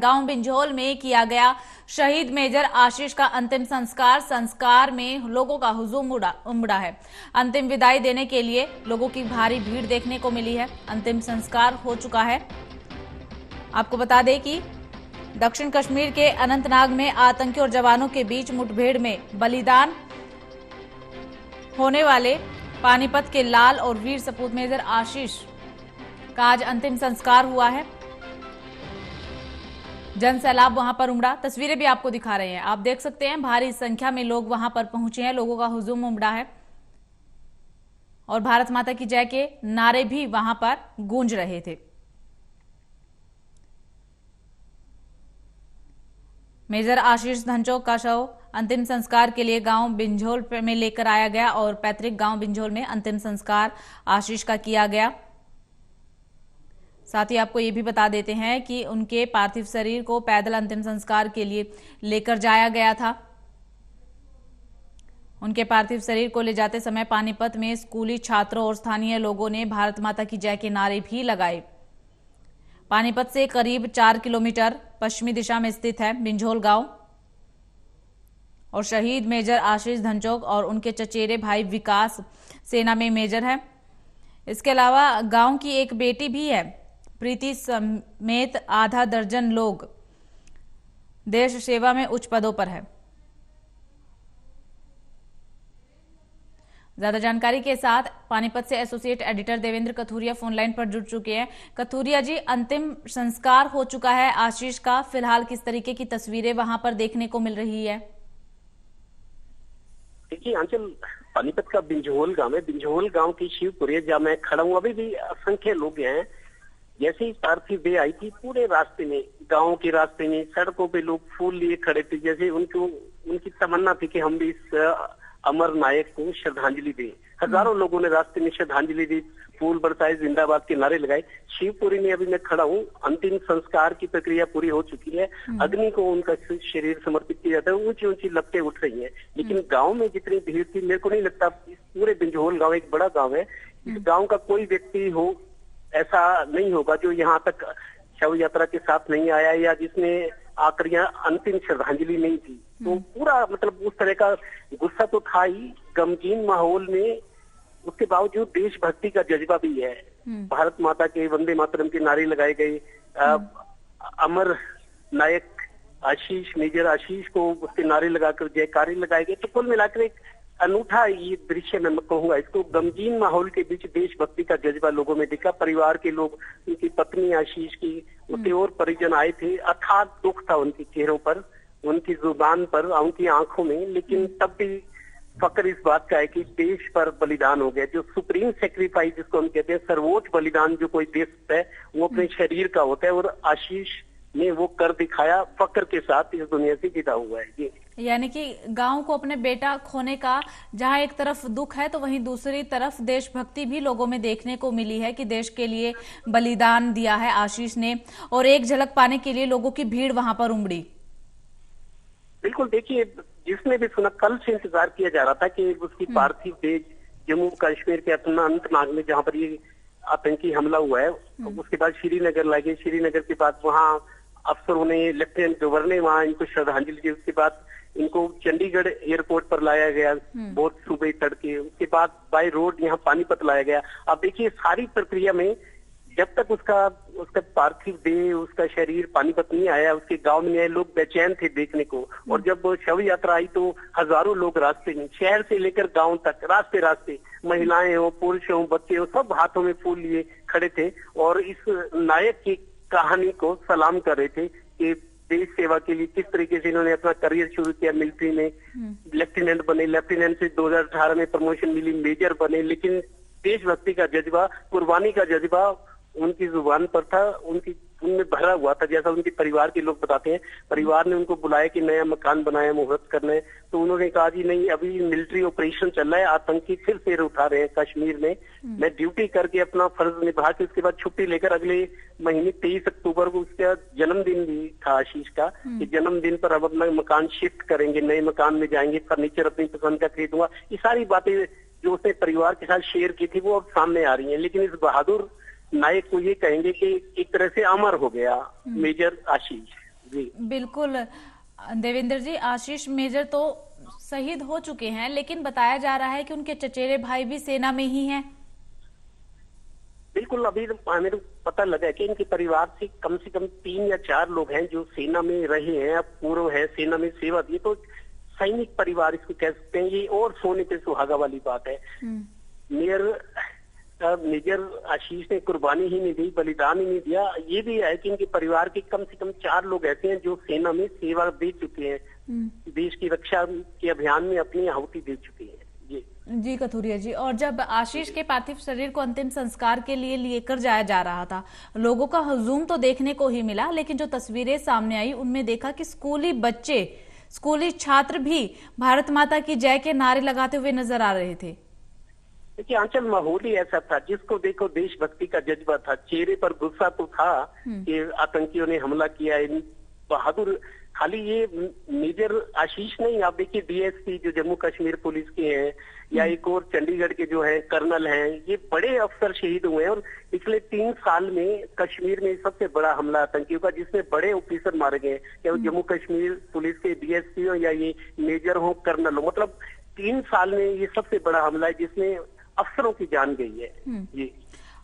गांव बिंझोल में किया गया शहीद मेजर आशीष का अंतिम संस्कार में लोगों का हुजूम उमड़ा है। अंतिम विदाई देने के लिए लोगों की भारी भीड़ देखने को मिली है। अंतिम संस्कार हो चुका है। आपको बता दें कि दक्षिण कश्मीर के अनंतनाग में आतंकी और जवानों के बीच मुठभेड़ में बलिदान होने वाले पानीपत के लाल और वीर सपूत मेजर आशीष का आज अंतिम संस्कार हुआ है। जन सैलाब वहां पर उमड़ा। तस्वीरें भी आपको दिखा रहे हैं, आप देख सकते हैं भारी संख्या में लोग वहां पर पहुंचे हैं। लोगों का हुजूम उमड़ा है और भारत माता की जय के नारे भी वहां पर गूंज रहे थे। मेजर आशीष धनचोक का शव अंतिम संस्कार के लिए गांव बिंझोल में लेकर आया गया और पैतृक गांव बिंझोल में अंतिम संस्कार आशीष का किया गया। साथ ही आपको ये भी बता देते हैं कि उनके पार्थिव शरीर को पैदल अंतिम संस्कार के लिए लेकर जाया गया था। उनके पार्थिव शरीर को ले जाते समय पानीपत में स्कूली छात्रों और स्थानीय लोगों ने भारत माता की जय के नारे भी लगाए। पानीपत से करीब 4 किलोमीटर पश्चिमी दिशा में स्थित है बिंझोल गांव और शहीद मेजर आशीष धनचोक और उनके चचेरे भाई विकास सेना में मेजर है। इसके अलावा गांव की एक बेटी भी है। प्रीति समेत आधा दर्जन लोग देश सेवा में उच्च पदों पर है। ज्यादा जानकारी के साथ पानीपत से associate editor Devendra Kathuria phone line पर जुड़ चुके हैं। कथुरिया जी, अंतिम संस्कार हो चुका है आशीष का। फिलहाल किस तरीके की तस्वीरें वहां पर देखने को मिल रही है? देखिए आंचल, पानीपत का बिंझोल गांव है। बिंझोल गांव की शिवपुरी जहाँ मैं खड़ा हूँ, अभी भी असंख्य लोग हैं। जैसे ही पार्थिव देह आई थी, पूरे रास्ते में, गांव के रास्ते में, सड़कों पे लोग फूल लिए खड़े थे। जैसे उनकी तमन्ना थी कि हम भी इस अमर नायक को श्रद्धांजलि दें। हजारों लोगों ने रास्ते में श्रद्धांजलि दी, फूल बरसाए, जिंदाबाद के नारे लगाए। शिवपुरी में अभी मैं खड़ा हूँ, अंतिम संस्कार की प्रक्रिया पूरी हो चुकी है। अग्नि को उनका शरीर समर्पित किया जाता है। ऊंची ऊंची लपटें उठ रही हैं, लेकिन गांव में जितनी भीड़ थी, मेरे को नहीं लगता। इस पूरे बिंझोल गांव एक बड़ा गांव है, इस गांव का कोई व्यक्ति हो ऐसा नहीं होगा जो यहाँ तक शव यात्रा के साथ नहीं आया या जिसने आकर यहाँ अंतिम श्रद्धांजलि नहीं दी। तो पूरा मतलब उस तरह का गुस्सा तो था ही, गमगीन माहौल में। उसके बावजूद देशभक्ति का जज्बा भी है। भारत माता के वंदे मातरम के नारे लगाए गए। अमर नायक आशीष, मेजर आशीष को उसके नारे लगाकर जयकारे लगाए गए। तो कुल मिलाकर एक अनूठा ये दृश्य मैं कहूंगा इसको। गमगीन माहौल के बीच देशभक्ति का जज्बा लोगों में दिखा। परिवार के लोग, उनकी पत्नी आशीष की, उसके और परिजन आए थे। अथाह दुख था उनके चेहरों पर, उनकी जुबान पर, उनकी आंखों में। लेकिन तब भी फक्र इस बात का है कि देश पर बलिदान हो गया। जो सुप्रीम सेक्रीफाइस जिसको हम कहते हैं, सर्वोच्च बलिदान जो कोई देश है, वो अपने शरीर का होता है। और आशीष ने वो कर दिखाया, फक्र के साथ इस दुनिया से विदा हुआ है। ये यानी कि गांव को अपने बेटा खोने का जहां एक तरफ दुख है, तो वहीं दूसरी तरफ देशभक्ति भी लोगों में देखने को मिली है कि देश के लिए बलिदान दिया है आशीष ने। और एक झलक पाने के लिए लोगों की भीड़ वहां पर उमड़ी। बिल्कुल, देखिए जिसने भी सुना, कल से इंतजार किया जा रहा था कि उसकी पार्थिव देह जम्मू कश्मीर के अनंतनाग में जहाँ पर ये आतंकी हमला हुआ है, उसके बाद श्रीनगर लाए गए। श्रीनगर के बाद वहाँ अफसरों ने, लेफ्टिनेंट गवर्नर वहाँ इनको श्रद्धांजलि दी। उसके बाद इनको चंडीगढ़ एयरपोर्ट पर लाया गया बहुत सुबह तड़के। उसके बाद बाय रोड यहाँ पानीपत लाया गया। अब देखिए सारी प्रक्रिया में जब तक उसका पार्थिव देह, उसका शरीर पानीपत नहीं आया, उसके गांव में नहीं आए, लोग बेचैन थे देखने को। और जब शव यात्रा आई तो हजारों लोग रास्ते में, शहर से लेकर गांव तक, रास्ते रास्ते, महिलाएं हो, पुरुष हो, बच्चे हो, सब हाथों में फूल लिए खड़े थे और इस नायक की कहानी को सलाम कर रहे थे कि देश सेवा के लिए किस तरीके से इन्होंने अपना करियर शुरू किया। मिलिट्री में लेफ्टिनेंट बने, लेफ्टिनेंट से 2018 में प्रमोशन मिली, मेजर बने। लेकिन देशभक्ति का जज्बा, कुर्बानी का जज्बा उनकी जुबान पर था, उनमें भरा हुआ था। जैसा उनके परिवार के लोग बताते हैं, परिवार ने उनको बुलाया कि नया मकान बनाया, मुहूर्त करना है, तो उन्होंने कहा जी नहीं, अभी मिलिट्री ऑपरेशन चल रहा है, आतंकी फिर सिर उठा रहे हैं कश्मीर में। मैं ड्यूटी करके अपना फर्ज निभा के उसके बाद छुट्टी लेकर अगले महीने 23 अक्टूबर को, उसका जन्मदिन भी था आशीष का, कि जन्मदिन पर अब अपना मकान शिफ्ट करेंगे, नए मकान में जाएंगे, फर्नीचर अपनी पसंद का खरीदूंगा। ये सारी बातें जो उसने परिवार के साथ शेयर की थी वो अब सामने आ रही है। लेकिन इस बहादुर नायक को ये कहेंगे कि एक तरह से अमर हो गया मेजर आशीष। जी बिल्कुल देवेंद्र जी, आशीष मेजर तो शहीद हो चुके हैं, लेकिन बताया जा रहा है कि उनके चचेरे भाई भी सेना में ही हैं। बिल्कुल, अभी मेरे को पता लगा है कि इनके परिवार से कम 3 या 4 लोग हैं जो सेना में रहे हैं, अब पूर्व है, सेना में सेवा दी, तो सैनिक परिवार इसको कह सकते हैं ये, और सोने पे सुहागा वाली बात है। मेजर आशीष ने कुर्बानी ही नहीं दी, बलिदान ही नहीं दिया। ये भी है कि इनके परिवार के कम से कम 4 लोग ऐसे हैं जो सेना में सेवा दे चुके हैं, देश की रक्षा के अभियान में अपनी आहुति दे चुके हैं। जी कथुरिया जी, और जब आशीष के पार्थिव शरीर को अंतिम संस्कार के लिए लेकर जाया जा रहा था, लोगों का हुजूम तो देखने को ही मिला, लेकिन जो तस्वीरें सामने आई उनमें देखा कि स्कूली बच्चे, स्कूली छात्र भी भारत माता की जय के नारे लगाते हुए नजर आ रहे थे। देखिए आंचल, माहौल ही ऐसा था, जिसको देखो देशभक्ति का जज्बा था, चेहरे पर गुस्सा तो था कि आतंकियों ने हमला किया। इन बहादुर, खाली ये मेजर आशीष नहीं, आप देखिए डीएसपी जो जम्मू कश्मीर पुलिस के हैं, या एक और चंडीगढ़ के जो है कर्नल हैं, ये बड़े अफसर शहीद हुए हैं। और पिछले 3 साल में कश्मीर में सबसे बड़ा हमला आतंकियों का, जिसमें बड़े ऑफिसर मारे गए, क्या वो जम्मू कश्मीर पुलिस के डीएसपी हो या ये मेजर हो, कर्नल हो, मतलब 3 साल में ये सबसे बड़ा हमला है जिसमें अफसरों की जान गई है। जी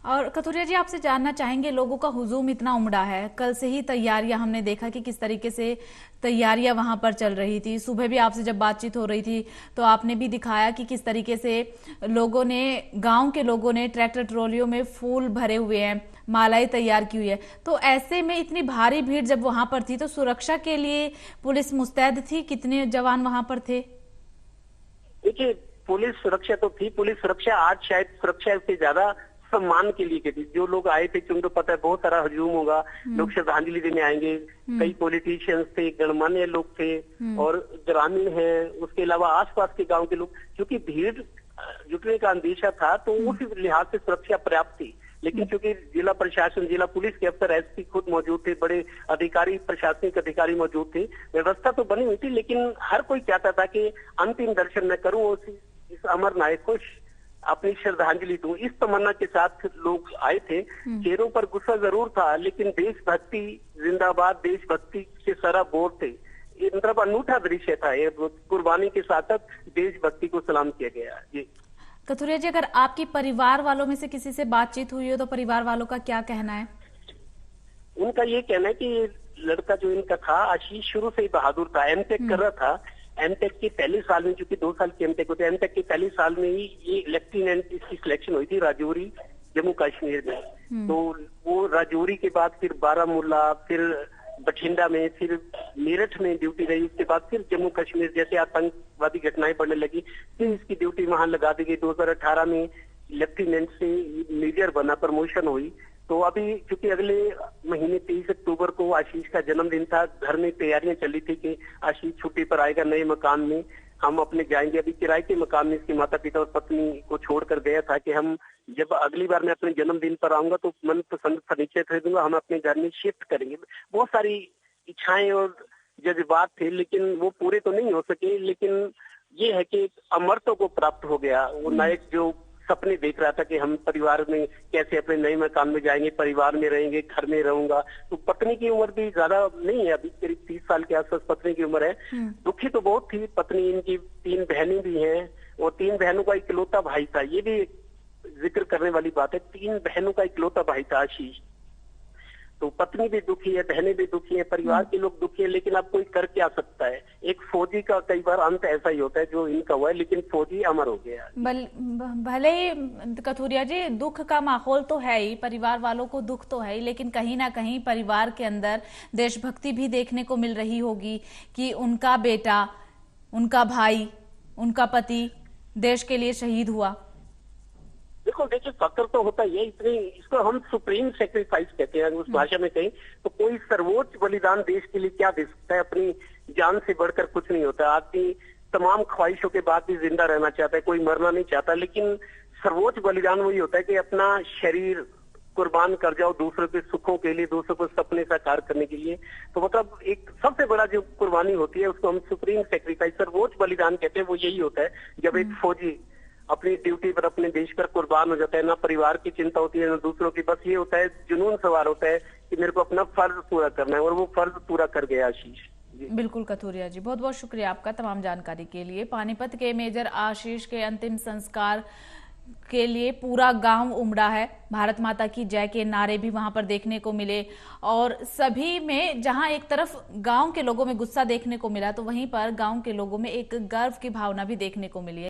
और कथुरिया जी, आपसे जानना चाहेंगे, लोगों का हुजूम इतना उमड़ा है, कल से ही तैयारियां हमने देखा कि किस तरीके से तैयारियां वहां पर चल रही थी। सुबह भी आपसे जब बातचीत हो रही थी तो आपने भी दिखाया कि किस तरीके से लोगों ने, गांव के लोगों ने ट्रैक्टर ट्रॉलियों में फूल भरे हुए हैं, मालाएं तैयार की हुई है। तो ऐसे में इतनी भारी भीड़ जब वहां पर थी तो सुरक्षा के लिए पुलिस मुस्तैद थी? कितने जवान वहां पर थे? देखिए, पुलिस सुरक्षा तो थी, पुलिस सुरक्षा आज शायद सुरक्षा से ज्यादा सम्मान के लिए थी। जो लोग आए थे, क्योंकि पता है बहुत सारा हजूम होगा, लोग श्रद्धांजलि देने आएंगे, कई पॉलिटिशियंस थे, गणमान्य लोग थे और ग्रामीण हैं, उसके अलावा आसपास के गांव के लोग, क्योंकि भीड़ जुटने का अंदेशा था तो उस लिहाज से सुरक्षा पर्याप्त थी। लेकिन क्योंकि जिला प्रशासन, जिला पुलिस के अफसर, एसपी खुद मौजूद थे, बड़े अधिकारी, प्रशासनिक अधिकारी मौजूद थे, व्यवस्था तो बनी हुई थी, लेकिन हर कोई चाहता था कि अंतिम दर्शन मैं करूं और इस अमर नायक को अपनी श्रद्धांजलि दूं। इस तमन्ना के साथ लोग आए थे। चेहरों पर गुस्सा जरूर था, लेकिन देशभक्ति जिंदाबाद, देशभक्ति के सराबोर थे। ये मतलब अनूठा दृश्य था, ये कुर्बानी के साथ देशभक्ति को सलाम किया गया। जी कथुरिया जी, अगर आपकी परिवार वालों में से किसी से बातचीत हुई हो तो परिवार वालों का क्या कहना है? उनका ये कहना है कि लड़का जो इनका था आशीष शुरू से ही बहादुर था, एमटेक कर रहा था। एमटेक के पहले साल में, चूंकि 2 साल की एमटेक होती है, एमटेक के पहले साल में ही ये लेफ्टिनेंट इसकी सिलेक्शन हुई थी राजौरी, जम्मू कश्मीर में। तो वो राजौरी के बाद फिर बारामूला, फिर बठिंडा में, फिर मेरठ में ड्यूटी रही। उसके बाद फिर जम्मू कश्मीर, जैसे आतंकवादी घटनाएं बढ़ने लगी, फिर इसकी ड्यूटी वहां लगा दी गई। 2018 में लेफ्टिनेंट से मेजर बना, प्रमोशन हुई। तो अभी क्योंकि अगले महीने 23 अक्टूबर को आशीष का जन्मदिन था, घर में तैयारियां चली थी कि आशीष छुट्टी पर आएगा, नए मकान में हम अपने जाएंगे। अभी किराए के मकान में इसके माता पिता और पत्नी को छोड़कर गया था कि हम जब अगली बार मैं अपने जन्मदिन पर आऊंगा तो मन पसंद फर्नीचर खरीदूंगा, हम अपने घर में शिफ्ट करेंगे। बहुत सारी इच्छाएं और जज्बात थे, लेकिन वो पूरे तो नहीं हो सके। लेकिन ये है कि अमरत्व को प्राप्त हो गया। वो नायक जो सपने देख रहा था कि हम परिवार में कैसे अपने नए मकान में जाएंगे, परिवार में रहेंगे, घर में रहूंगा। तो पत्नी की उम्र भी ज्यादा नहीं है, अभी करीब 30 साल के आसपास पत्नी की उम्र है। दुखी तो बहुत थी पत्नी। इनकी 3 बहनें भी हैं और 3 बहनों का इकलौता भाई था। ये भी जिक्र करने वाली बात है, 3 बहनों का इकलौता भाई था आशीष। तो पत्नी भी दुखी है, बहनें भी दुखी है, परिवार के लोग दुखी है। लेकिन अब कोई कर क्या सकता है? एक फौजी का कई बार अंत ऐसा ही होता है जो इनका हुआ है, लेकिन फौजी अमर हो गया। भले ही कथुरिया जी, दुख का माहौल तो है ही, परिवार वालों को दुख तो है ही, लेकिन कहीं ना कहीं परिवार के अंदर देशभक्ति भी देखने को मिल रही होगी कि उनका बेटा, उनका भाई, उनका पति देश के लिए शहीद हुआ। देखिए फक्र तो होता ही है, इतनी, इसको हम सुप्रीम सेक्रीफाइस कहते हैं उस भाषा में कहीं। तो कोई सर्वोच्च बलिदान देश के लिए क्या दे सकता है? अपनी जान से बढ़कर कुछ नहीं होता। आदमी तमाम ख्वाहिशों के बाद भी जिंदा रहना चाहता है, कोई मरना नहीं चाहता। लेकिन सर्वोच्च बलिदान वही होता है कि अपना शरीर कुर्बान कर जाओ दूसरों के सुखों के लिए, दूसरों को सपने साकार करने के लिए। तो मतलब एक सबसे बड़ा जो कुर्बानी होती है उसको हम सुप्रीम सेक्रीफाइस, सर्वोच्च बलिदान कहते हैं। वो यही होता है जब एक फौजी अपनी ड्यूटी पर, अपने देश पर कुर्बान हो जाता है। ना परिवार की चिंता होती है, ना दूसरों की, बस ये होता है, जुनून सवार होता है कि मेरे को अपना फर्ज पूरा करना है, और वो फर्ज पूरा कर गया आशीष जी। बिल्कुल कथुरिया जी, बहुत बहुत शुक्रिया आपका तमाम जानकारी के लिए। पानीपत के मेजर आशीष के अंतिम संस्कार के लिए पूरा गांव उमड़ा है। भारत माता की जय के नारे भी वहां पर देखने को मिले, और सभी में जहां एक तरफ गांव के लोगों में गुस्सा देखने को मिला, तो वहीं पर गांव के लोगों में एक गर्व की भावना भी देखने को मिली है।